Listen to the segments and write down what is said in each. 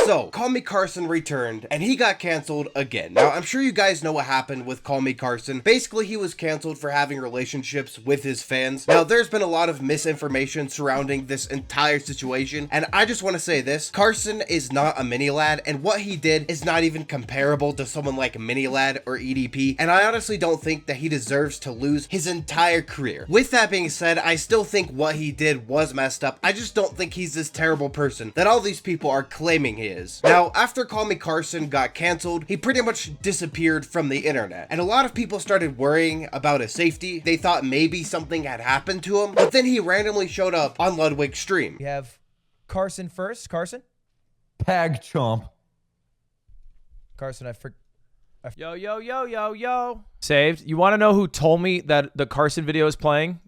So, CallMeCarson returned, and he got canceled again. Now, I'm sure you guys know what happened with CallMeCarson. Basically, he was canceled for having relationships with his fans. Now, there's been a lot of misinformation surrounding this entire situation, and I just want to say this. Carson is not a mini-lad, and what he did is not even comparable to someone like mini-lad or EDP, and I honestly don't think that he deserves to lose his entire career. With that being said, I still think what he did was messed up. I just don't think he's this terrible person that all these people are claiming he is. Now, after CallMeCarson got canceled, he pretty much disappeared from the internet, and a lot of people started worrying about his safety. They thought maybe something had happened to him, but then he randomly showed up on Ludwig's stream. We have Carson first. Carson? Tag chomp. Carson, Yo. Saved. You want to know who told me that the Carson video is playing?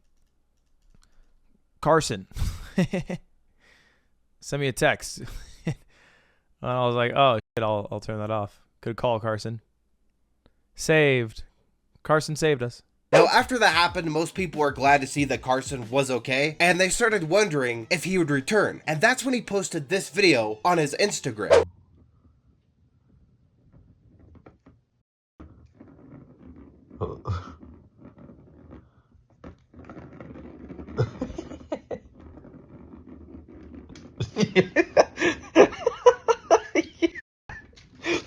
Carson. Send me a text. And I was like, oh, shit, I'll turn that off. Good call, Carson. Saved. Carson saved us. Now, after that happened, most people were glad to see that Carson was okay, and they started wondering if he would return. And that's when he posted this video on his Instagram.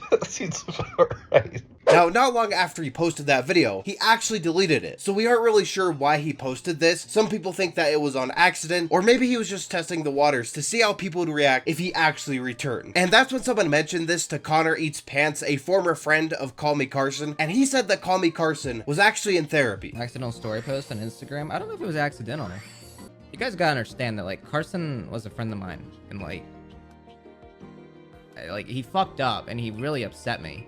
That seems about right. Now, not long after he posted that video, he actually deleted it. So we aren't really sure why he posted this. Some people think that it was on accident, or maybe he was just testing the waters to see how people would react if he actually returned. And that's when someone mentioned this to Connor Eats Pants, a former friend of CallMeCarson, and he said that CallMeCarson was actually in therapy. Accidental story post on Instagram. I don't know if it was accidental. You guys gotta understand that, like, Carson was a friend of mine, and like he fucked up, and he really upset me,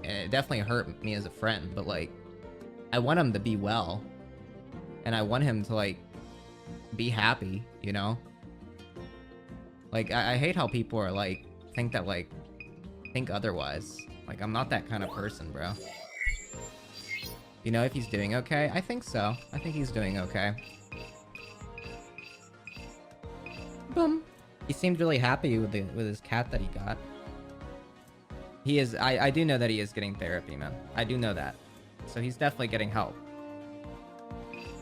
and it definitely hurt me as a friend. But like, I want him to be well, and I want him to like be happy, you know. Like, I hate how people are like think otherwise. Like, I'm not that kind of person, bro. You know, if he's doing okay, I think so. I think he's doing okay. Boom. He seemed really happy with his cat that he got. He is. I do know that he is getting therapy, man. I do know that. So he's definitely getting help.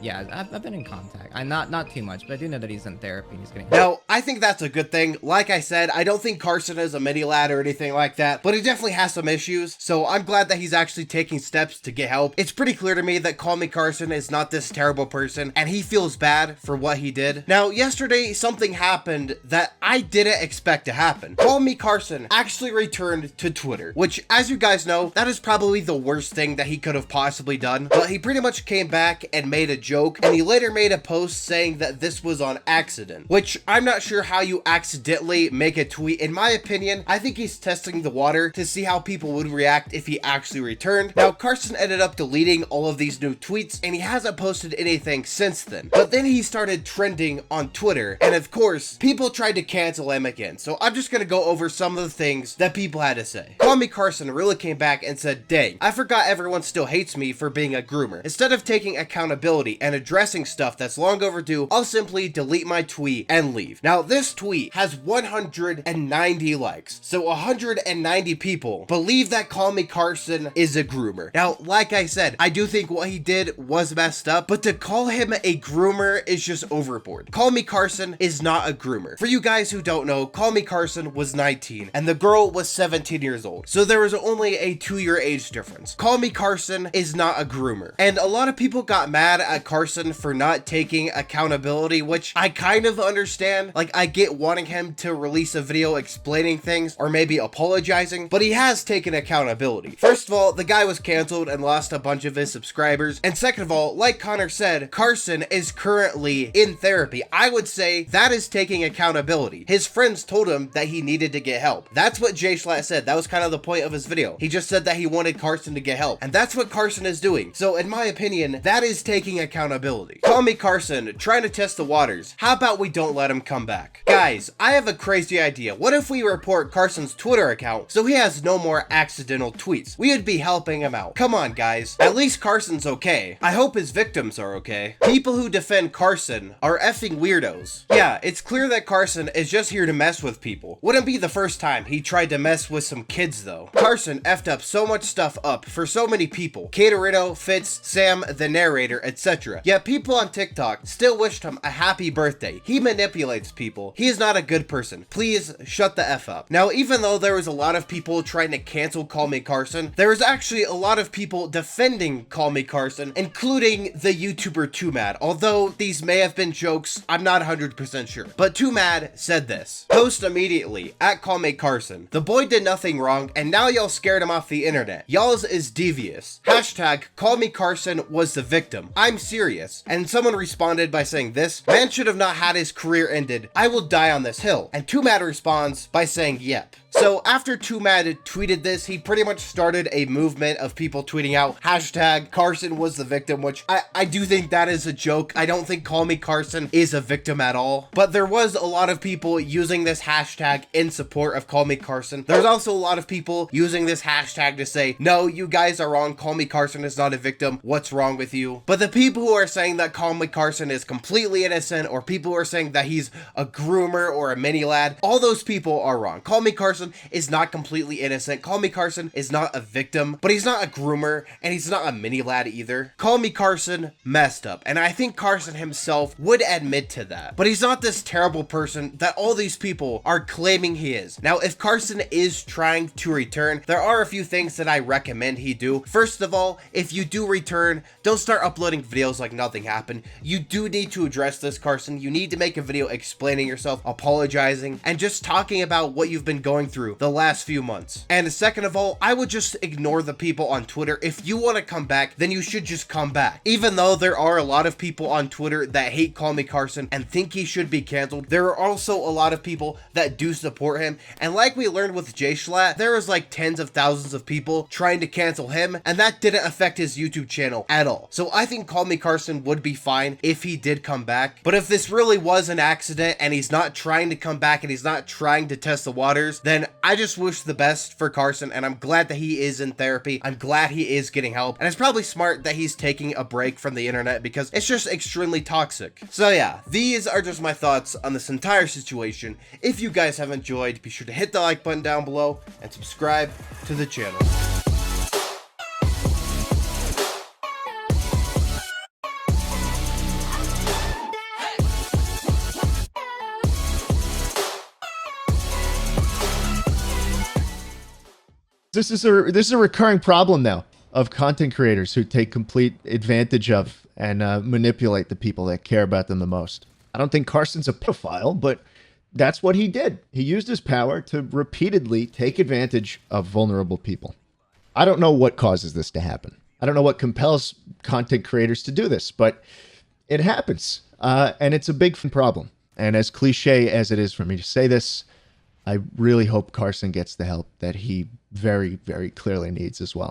Yeah, I've been in contact. I'm not too much, but I do know that he's in therapy and he's getting help. Now, I think that's a good thing. Like I said, I don't think Carson is a mini lad or anything like that, but he definitely has some issues, so I'm glad that he's actually taking steps to get help. It's pretty clear to me that CallMeCarson is not this terrible person, and he feels bad for what he did. Now, yesterday, something happened that I didn't expect to happen. CallMeCarson actually returned to Twitter, which, as you guys know, that is probably the worst thing that he could have possibly done, but he pretty much came back and made a joke, and he later made a post saying that this was on accident, which I'm not sure how you accidentally make a tweet. In my opinion, I think he's testing the water to see how people would react if he actually returned. Now, Carson ended up deleting all of these new tweets, and he hasn't posted anything since then. But then he started trending on Twitter, and of course, people tried to cancel him again. So I'm just gonna go over some of the things that people had to say. CallMeCarson really came back and said, "Dang, I forgot everyone still hates me for being a groomer. Instead of taking accountability and addressing stuff that's long overdue, I'll simply delete my tweet and leave." Now, this tweet has 190 likes, so 190 people believe that CallMeCarson is a groomer. Now, like I said, I do think what he did was messed up, but to call him a groomer is just overboard. CallMeCarson is not a groomer. For you guys who don't know, CallMeCarson was 19 and the girl was 17 years old, so there was only a 2-year age difference. CallMeCarson is not a groomer, and a lot of people got mad at Carson for not taking accountability, which I kind of understand. Like, I get wanting him to release a video explaining things or maybe apologizing, but he has taken accountability. First of all, the guy was canceled and lost a bunch of his subscribers, and second of all, like Connor said, Carson is currently in therapy. I would say that is taking accountability. His friends told him that he needed to get help. That's what Jay Schlatt said. That was kind of the point of his video. He just said that he wanted Carson to get help, and that's what Carson is doing. So in my opinion, that is taking accountability. CallMeCarson trying to test the waters. How about we don't let him come come back. Guys, I have a crazy idea. What if we report Carson's Twitter account so he has no more accidental tweets? We would be helping him out. Come on, guys. At least Carson's okay. I hope his victims are okay. People who defend Carson are effing weirdos. Yeah, it's clear that Carson is just here to mess with people. Wouldn't be the first time he tried to mess with some kids though. Carson effed up so much stuff up for so many people. Caterino, Fitz, Sam, the narrator, etc. Yet people on TikTok still wished him a happy birthday. He manipulates people. He is not a good person. Please shut the F up. Now, even though there was a lot of people trying to cancel CallMeCarson, there was actually a lot of people defending CallMeCarson, including the YouTuber Too Mad. Although these may have been jokes, I'm not 100% sure. But Too Mad said this. Post immediately at CallMeCarson. The boy did nothing wrong and now y'all scared him off the internet. Y'all's is devious. Hashtag CallMeCarson was the victim. I'm serious. And someone responded by saying this, man should have not had his career ended. I will die on this hill. And Too Mad responds by saying yep. So after Too Mad tweeted this, he pretty much started a movement of people tweeting out hashtag Carson was the victim, which I do think that is a joke. I don't think CallMeCarson is a victim at all. But there was a lot of people using this hashtag in support of CallMeCarson. There's also a lot of people using this hashtag to say, no, you guys are wrong. CallMeCarson is not a victim. What's wrong with you? But the people who are saying that CallMeCarson is completely innocent, or people who are saying that he's a groomer or a mini lad, all those people are wrong. CallMeCarson is not completely innocent. CallMeCarson is not a victim, but he's not a groomer, and he's not a mini lad either. CallMeCarson messed up, and I think Carson himself would admit to that. But he's not this terrible person that all these people are claiming he is. Now, if Carson is trying to return, there are a few things that I recommend he do. First of all, if you do return, don't start uploading videos like nothing happened. You do need to address this, Carson. You need to make a video explaining yourself, apologizing, and just talking about what you've been going through the last few months. And second of all, I would just ignore the people on Twitter. If you want to come back, then you should just come back. Even though there are a lot of people on Twitter that hate CallMeCarson and think he should be canceled, there are also a lot of people that do support him. And like we learned with Jay Schlatt, there was like tens of thousands of people trying to cancel him, and that didn't affect his YouTube channel at all. So I think CallMeCarson would be fine if he did come back. But if this really was an accident and he's not trying to come back and he's not trying to test the waters, then I just wish the best for Carson, and I'm glad that he is in therapy. I'm glad he is getting help, and it's probably smart that he's taking a break from the internet because it's just extremely toxic. So yeah, these are just my thoughts on this entire situation. If you guys have enjoyed, be sure to hit the like button down below and subscribe to the channel. This is a recurring problem now of content creators who take complete advantage of and manipulate the people that care about them the most. I don't think Carson's a pedophile, but that's what he did. He used his power to repeatedly take advantage of vulnerable people. I don't know what causes this to happen. I don't know what compels content creators to do this, but it happens. And it's a big problem. And as cliche as it is for me to say this, I really hope Carson gets the help that he very, very clearly needs as well.